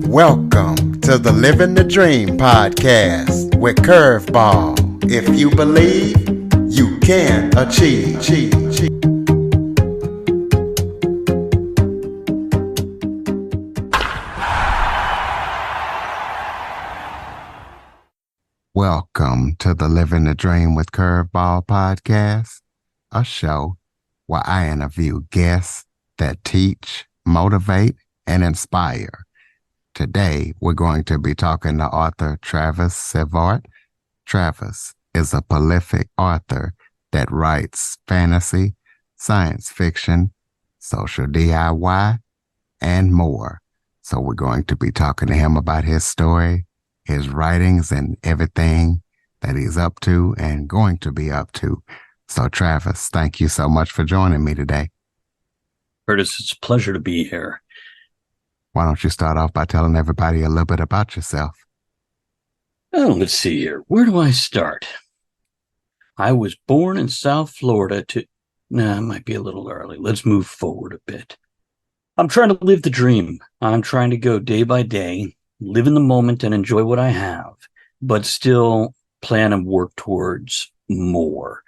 Welcome to the Living the Dream podcast with Curveball. If you believe, you can achieve. Welcome to the Living the Dream with Curveball podcast, a show where I interview guests that teach, motivate, and inspire. Today, we're going to be talking to author Travis Sevart. Travis is a prolific author that writes fantasy, science fiction, social DIY, and more. So we're going to be talking to him about his story, his writings, and everything that he's up to and going to be up to. So Travis, thank you so much for joining me today. Curtis, it's a pleasure to be here. Why don't you start off by telling everybody a little bit about yourself? Well, let's see here. Where do I start? I was born in South Florida it might be a little early. Let's move forward a bit. I'm trying to live the dream. I'm trying to go day by day, live in the moment and enjoy what I have, but still plan and work towards more.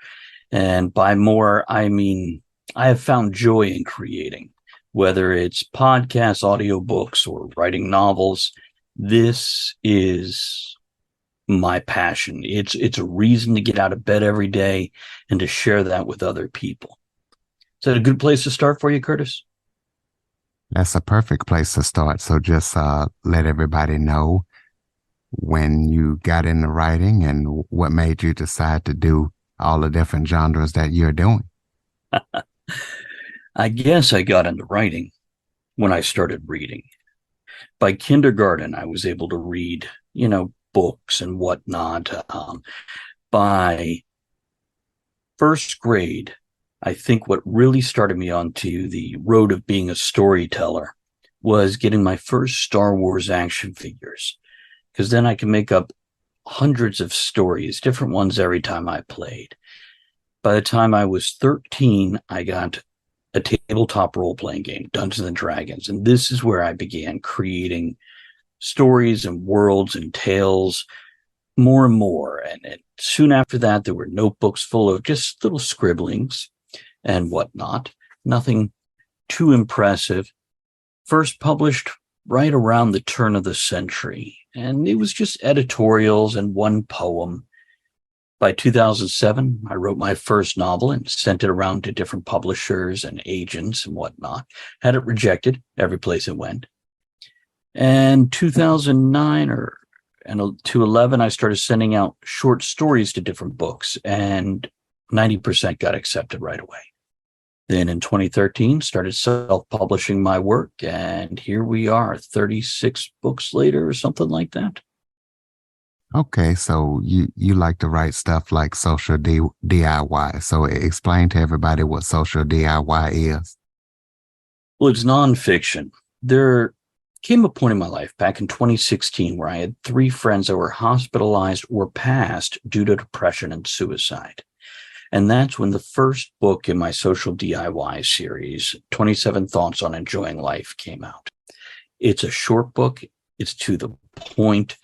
And by more, I mean, I have found joy in creating. Whether it's podcasts, audiobooks, or writing novels, this is my passion. It's a reason to get out of bed every day and to share that with other people. Is that a good place to start for you, Curtis? That's a perfect place to start. So just let everybody know when you got into writing and what made you decide to do all the different genres that you're doing. I guess I got into writing when I started reading. By kindergarten, I was able to read, books and whatnot. By first grade, I think what really started me onto the road of being a storyteller was getting my first Star Wars action figures, because then I could make up hundreds of stories, different ones every time I played. By the time I was 13, I got a tabletop role-playing game, Dungeons and Dragons. And this is where I began creating stories and worlds and tales more and more. And soon after that, there were notebooks full of just little scribblings and whatnot. Nothing too impressive. First published right around the turn of the century. And it was just editorials and one poem. By 2007, I wrote my first novel and sent it around to different publishers and agents and whatnot. Had it rejected every place it went. And 2009 to 11, I started sending out short stories to different books, and 90% got accepted right away. Then in 2013, started self-publishing my work, and here we are, 36 books later or something like that. Okay, so you like to write stuff like social DIY. So explain to everybody what social DIY is. Well, it's nonfiction. There came a point in my life back in 2016 where I had 3 friends that were hospitalized or passed due to depression and suicide. And that's when the first book in my social DIY series, 27 Thoughts on Enjoying Life, came out. It's a short book. It's to the point.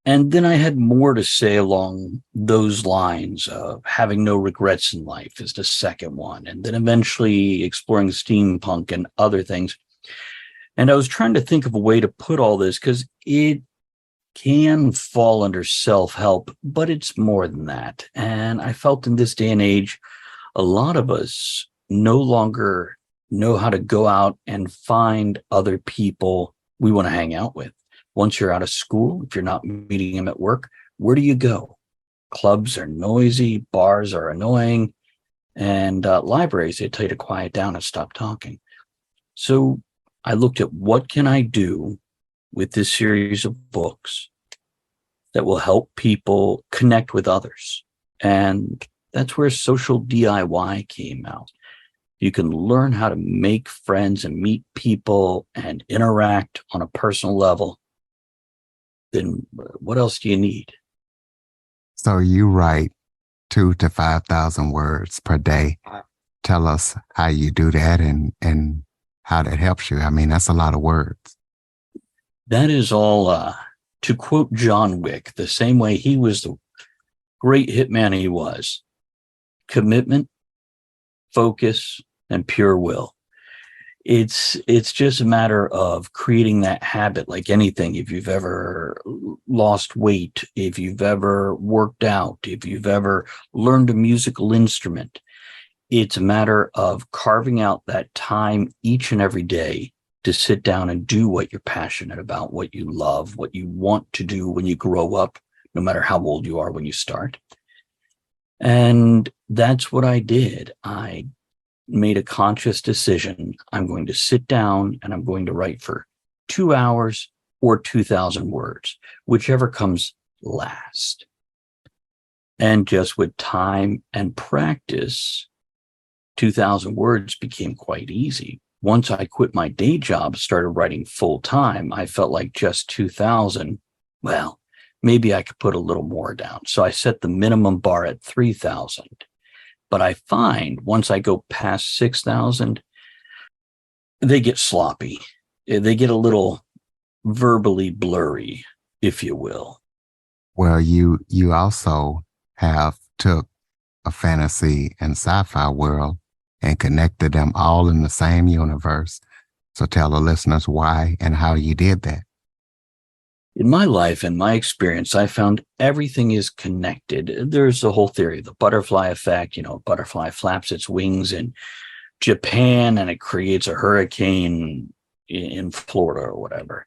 And then I had more to say along those lines of having no regrets in life is the second one. And then eventually exploring steampunk and other things. And I was trying to think of a way to put all this because it can fall under self-help, but it's more than that. And I felt in this day and age, a lot of us no longer know how to go out and find other people we want to hang out with. Once you're out of school, if you're not meeting them at work, where do you go? Clubs are noisy, bars are annoying, and libraries, they tell you to quiet down and stop talking. So I looked at what can I do with this series of books that will help people connect with others. And that's where social DIY came out. You can learn how to make friends and meet people and interact on a personal level. Then what else do you need? So you write 2,000 to 5,000 words per day. Tell us how you do that and how that helps you. I mean, that's a lot of words. That is all, to quote John Wick, the same way he was the great hitman he was: commitment, focus, and pure will. It's just a matter of creating that habit. Like anything, if you've ever lost weight, if you've ever worked out, if you've ever learned a musical instrument, it's a matter of carving out that time each and every day to sit down and do what you're passionate about, what you love, what you want to do when you grow up, no matter how old you are when you start. And that's what I did. I made a conscious decision. I'm going to sit down and I'm going to write for 2 hours or 2,000 words, whichever comes last. And just with time and practice, 2,000 words became quite easy. Once I quit my day job, started writing full time, I felt like just 2,000, well, maybe I could put a little more down. So I set the minimum bar at 3,000. But I find once I go past 6,000, they get sloppy. They get a little verbally blurry, if you will. Well, you also have took a fantasy and sci-fi world and connected them all in the same universe. So tell the listeners why and how you did that. In my life and my experience, I found everything is connected. There's the whole theory, the butterfly effect. A butterfly flaps its wings in Japan and it creates a hurricane in Florida or whatever.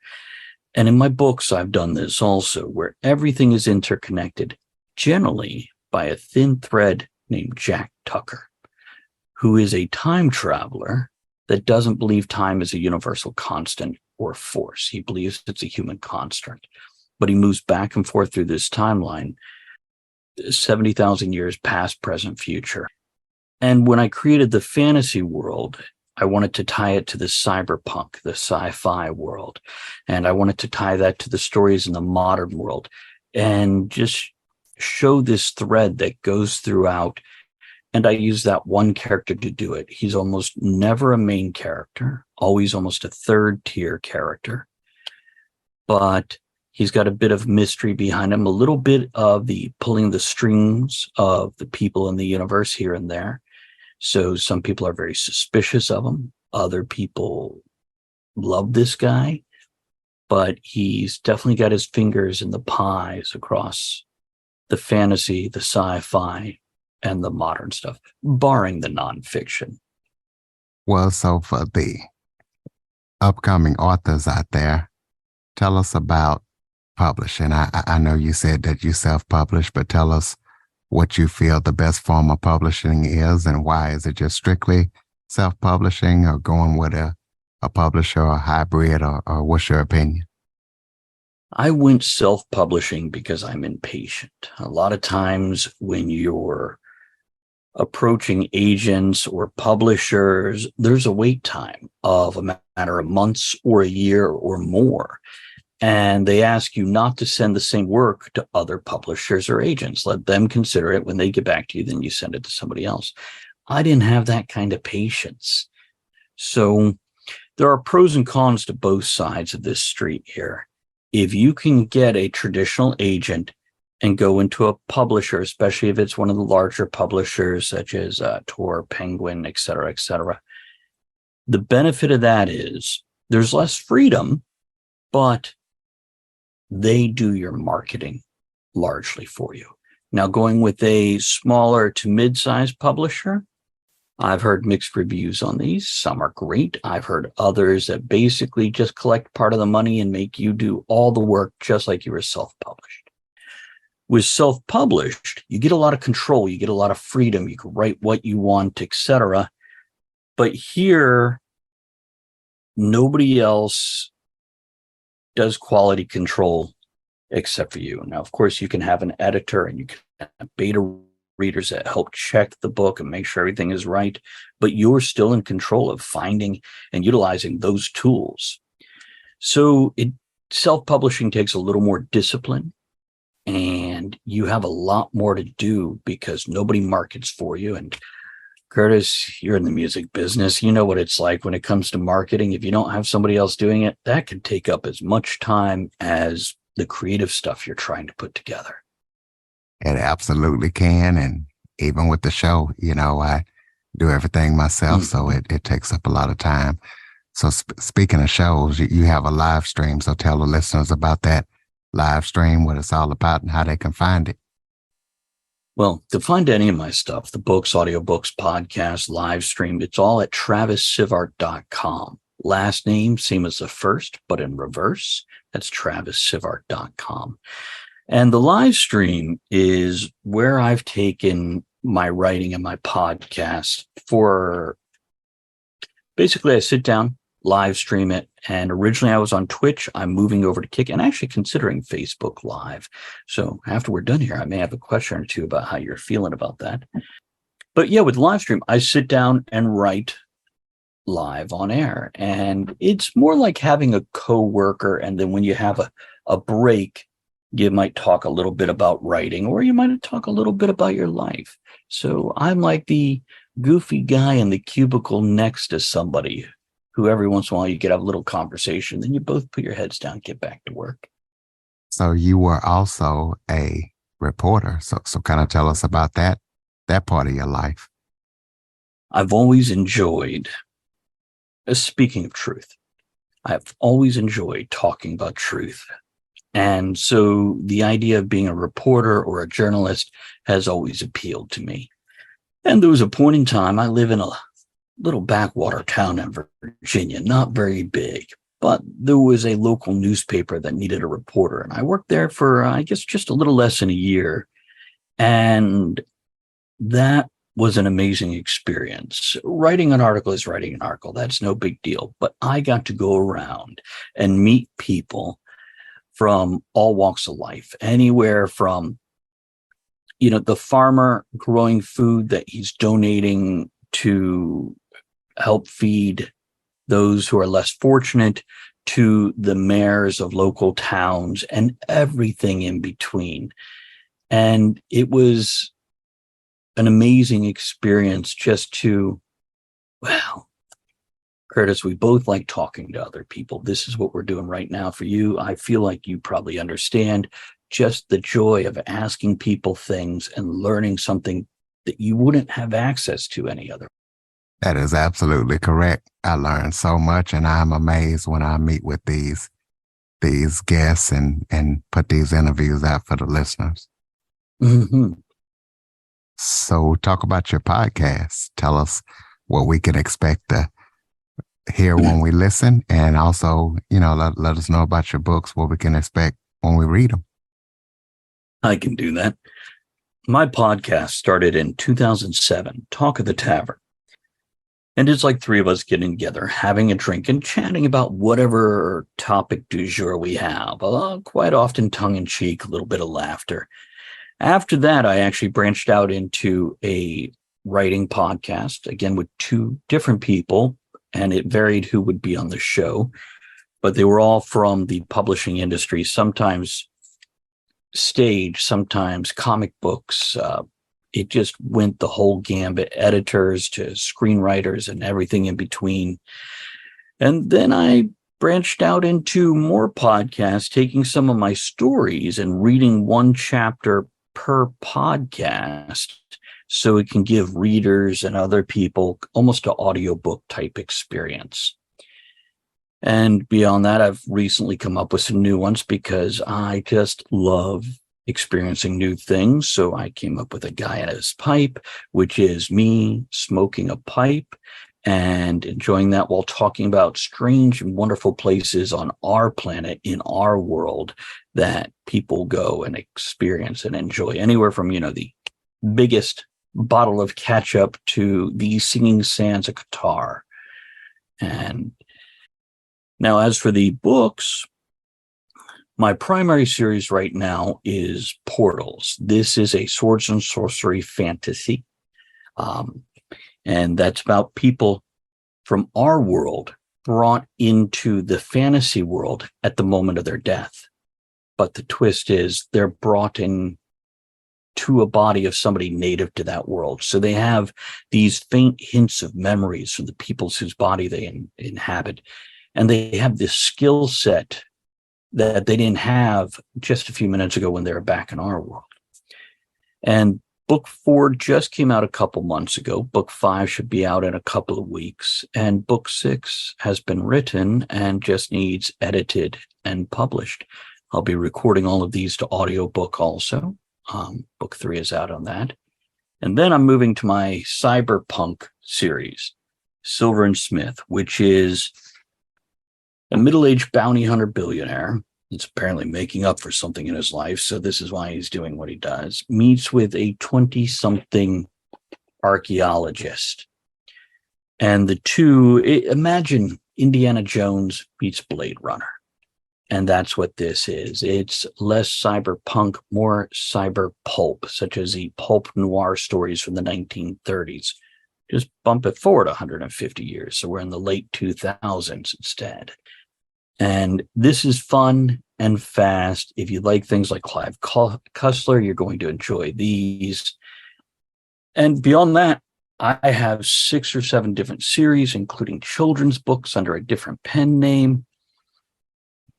And in my books, I've done this also, where everything is interconnected, generally by a thin thread named Jack Tucker, who is a time traveler that doesn't believe time is a universal constant or force. He believes it's a human construct, but he moves back and forth through this timeline, 70,000 years past, present, future. And when I created the fantasy world, I wanted to tie it to the cyberpunk, the sci-fi world. And I wanted to tie that to the stories in the modern world and just show this thread that goes throughout. And I use that one character to do it. He's almost never a main character, always almost a third tier character. But he's got a bit of mystery behind him, a little bit of the pulling the strings of the people in the universe here and there. So some people are very suspicious of him. Other people love this guy, but he's definitely got his fingers in the pies across the fantasy, the sci-fi, and the modern stuff, barring the nonfiction. Well, so for the upcoming authors out there, tell us about publishing. I know you said that you self-publish, but tell us what you feel the best form of publishing is and why. Is it just strictly self-publishing or going with a publisher or hybrid, or what's your opinion? I went self-publishing because I'm impatient. A lot of times when you're approaching agents or publishers, there's a wait time of a matter of months or a year or more. And they ask you not to send the same work to other publishers or agents. Let them consider it. When they get back to you, then you send it to somebody else. I didn't have that kind of patience. So there are pros and cons to both sides of this street here. If you can get a traditional agent and go into a publisher, especially if it's one of the larger publishers such as Tor, Penguin, et cetera, the benefit of that is there's less freedom, but they do your marketing largely for you. Now, going with a smaller to mid-sized publisher, I've heard mixed reviews on these. Some are great. I've heard others that basically just collect part of the money and make you do all the work just like you were self-published. With self-published, you get a lot of control, you get a lot of freedom, you can write what you want, etc. But here, nobody else does quality control except for you. Now, of course, you can have an editor and you can have beta readers that help check the book and make sure everything is right, but you're still in control of finding and utilizing those tools. So self-publishing takes a little more discipline, and you have a lot more to do because nobody markets for you. And Curtis, you're in the music business. You know what it's like when it comes to marketing. If you don't have somebody else doing it, that can take up as much time as the creative stuff you're trying to put together. It absolutely can. And even with the show, I do everything myself. So Mhm. it takes up a lot of time. So speaking of shows, you have a live stream. So tell the listeners about that live stream, what it's all about and how they can find it. Well, to find any of my stuff, the books, audiobooks, podcasts, live stream, it's all at travissivart.com. Last name, same as the first, but in reverse. That's travissivart.com. And the live stream is where I've taken my writing and my podcast for basically I sit down, live stream it. And originally I was on Twitch. I'm moving over to Kick and actually considering Facebook Live. So after we're done here, I may have a question or two about how you're feeling about that. But yeah, with live stream, I sit down and write live on air. And it's more like having a coworker. And then when you have a break, you might talk a little bit about writing, or you might talk a little bit about your life. So I'm like the goofy guy in the cubicle next to somebody who every once in a while you get a little conversation. Then you both put your heads down, get back to work. So you were also a reporter. So kind of tell us about that part of your life. I've always enjoyed, speaking of truth, I've always enjoyed talking about truth. And so the idea of being a reporter or a journalist has always appealed to me. And there was a point in time, I live in a little backwater town in Virginia, not very big, but there was a local newspaper that needed a reporter. And I worked there for, I guess, just a little less than a year. And that was an amazing experience. Writing an article is writing an article. That's no big deal. But I got to go around and meet people from all walks of life, anywhere from, the farmer growing food that he's donating to help feed those who are less fortunate, to the mayors of local towns and everything in between. And it was an amazing experience just to, well, Curtis, we both like talking to other people. This is what we're doing right now for you. I feel like you probably understand just the joy of asking people things and learning something that you wouldn't have access to any other. That is absolutely correct. I learned so much, and I'm amazed when I meet with these guests and put these interviews out for the listeners. Mm-hmm. So talk about your podcast. Tell us what we can expect to hear when we listen, and also, let us know about your books, what we can expect when we read them. I can do that. My podcast started in 2007, Talk of the Tavern. And it's like three of us getting together, having a drink and chatting about whatever topic du jour we have. Quite often tongue in cheek, a little bit of laughter. After that, I actually branched out into a writing podcast, again, with two different people, and it varied who would be on the show, but they were all from the publishing industry, sometimes stage, sometimes comic books. It just went the whole gambit, editors to screenwriters and everything in between. And then I branched out into more podcasts, taking some of my stories and reading one chapter per podcast so it can give readers and other people almost an audiobook type experience. And beyond that, I've recently come up with some new ones because I just love experiencing new things. So I came up with A Guy in His Pipe, which is me smoking a pipe and enjoying that while talking about strange and wonderful places on our planet, in our world, that people go and experience and enjoy, anywhere from, the biggest bottle of ketchup to the singing sands of Qatar. And now, as for the books, my primary series right now is Portals. This is a swords and sorcery fantasy. And that's about people from our world brought into the fantasy world at the moment of their death. But the twist is they're brought in to a body of somebody native to that world. So they have these faint hints of memories from the peoples whose body they inhabit. And they have this skill set that they didn't have just a few minutes ago when they were back in our world. And book 4 just came out a couple months ago. Book 5 should be out in a couple of weeks. And book 6 has been written and just needs edited and published. I'll be recording all of these to audiobook also. Book 3 is out on that. And then I'm moving to my cyberpunk series, Silver and Smith, which is a middle-aged bounty hunter billionaire that's apparently making up for something in his life, so this is why he's doing what he does, meets with a 20-something archaeologist. And the two, imagine Indiana Jones meets Blade Runner. And that's what this is. It's less cyberpunk, more cyber pulp, such as the pulp noir stories from the 1930s. Just bump it forward 150 years. So we're in the late 2000s instead. And this is fun and fast. If you like things like Clive Cussler, you're going to enjoy these. And beyond that, I have 6 or 7 different series, including children's books under a different pen name.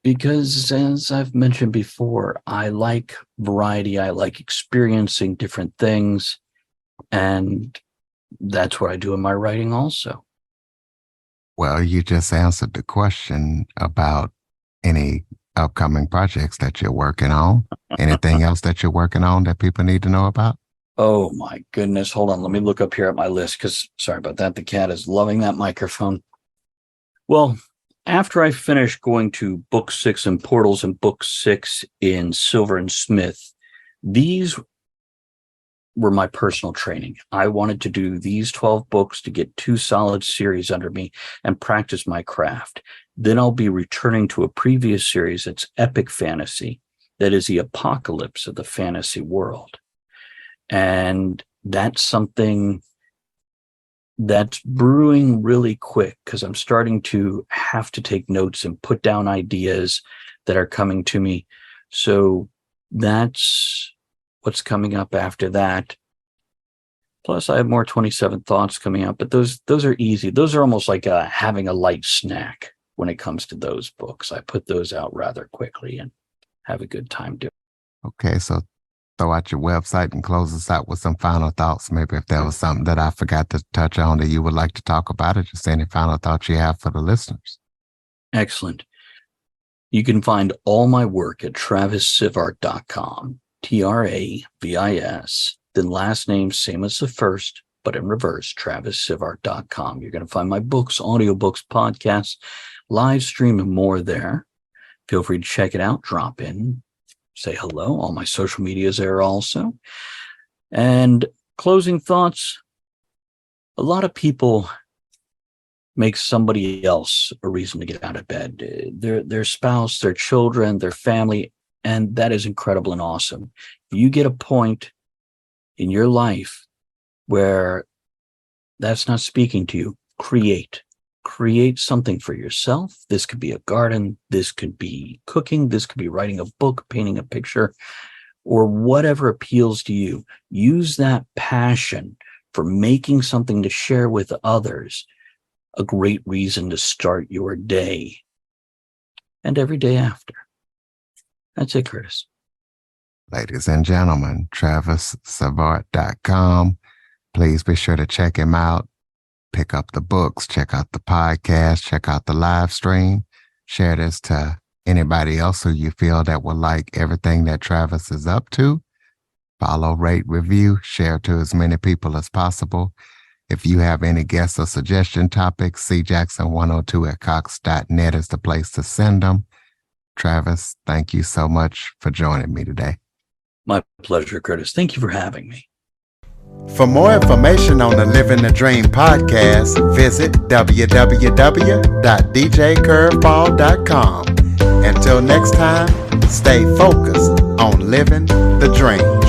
Because, as I've mentioned before, I like variety. I like experiencing different things. And that's what I do in my writing also. Well, you just answered the question about any upcoming projects that you're working on. Anything else that you're working on that people need to know about? Oh, my goodness. Hold on. Let me look up here at my list because, sorry about that. The cat is loving that microphone. Well, after I finished going to book 6 in Portals and book 6 in Silver and Smith, these were my personal training. I wanted to do these 12 books to get 2 solid series under me and practice my craft. Then I'll be returning to a previous series that's epic fantasy, that is the apocalypse of the fantasy world. And that's something that's brewing really quick because I'm starting to have to take notes and put down ideas that are coming to me. So that's what's coming up after that. Plus, I have more 27 thoughts coming up, but those are easy. Those are almost like having a light snack when it comes to those books. I put those out rather quickly and have a good time doing it. Okay, so throw out your website and close us out with some final thoughts. Maybe if there was something that I forgot to touch on that you would like to talk about, or just any final thoughts you have for the listeners. Excellent. You can find all my work at TravisSevart.com, TRAVIS, then last name same as the first, but in reverse, TravisSevart.com. You're going to find my books, audiobooks, podcasts, live stream, and more there. Feel free to check it out, drop in, say hello. All my social media is there also. And closing thoughts, a lot of people make somebody else a reason to get out of bed. Their spouse, their children, their family, and that is incredible and awesome. If you get a point in your life where that's not speaking to you, create something for yourself. This could be a garden, this could be cooking, this could be writing a book, painting a picture, or whatever appeals to you. Use that passion for making something to share with others, a great reason to start your day and every day after. That's it, Curtis. Ladies and gentlemen, TravisSevart.com. Please be sure to check him out. Pick up the books, check out the podcast, check out the live stream. Share this to anybody else who you feel that will like everything that Travis is up to. Follow, rate, review, share to as many people as possible. If you have any guest or suggestion topics, cjackson102@cox.net is the place to send them. Travis, thank you so much for joining me today. My pleasure, Curtis. Thank you for having me. For more information on the Living the Dream podcast, visit www.djcurveball.com. Until next time, stay focused on living the dream.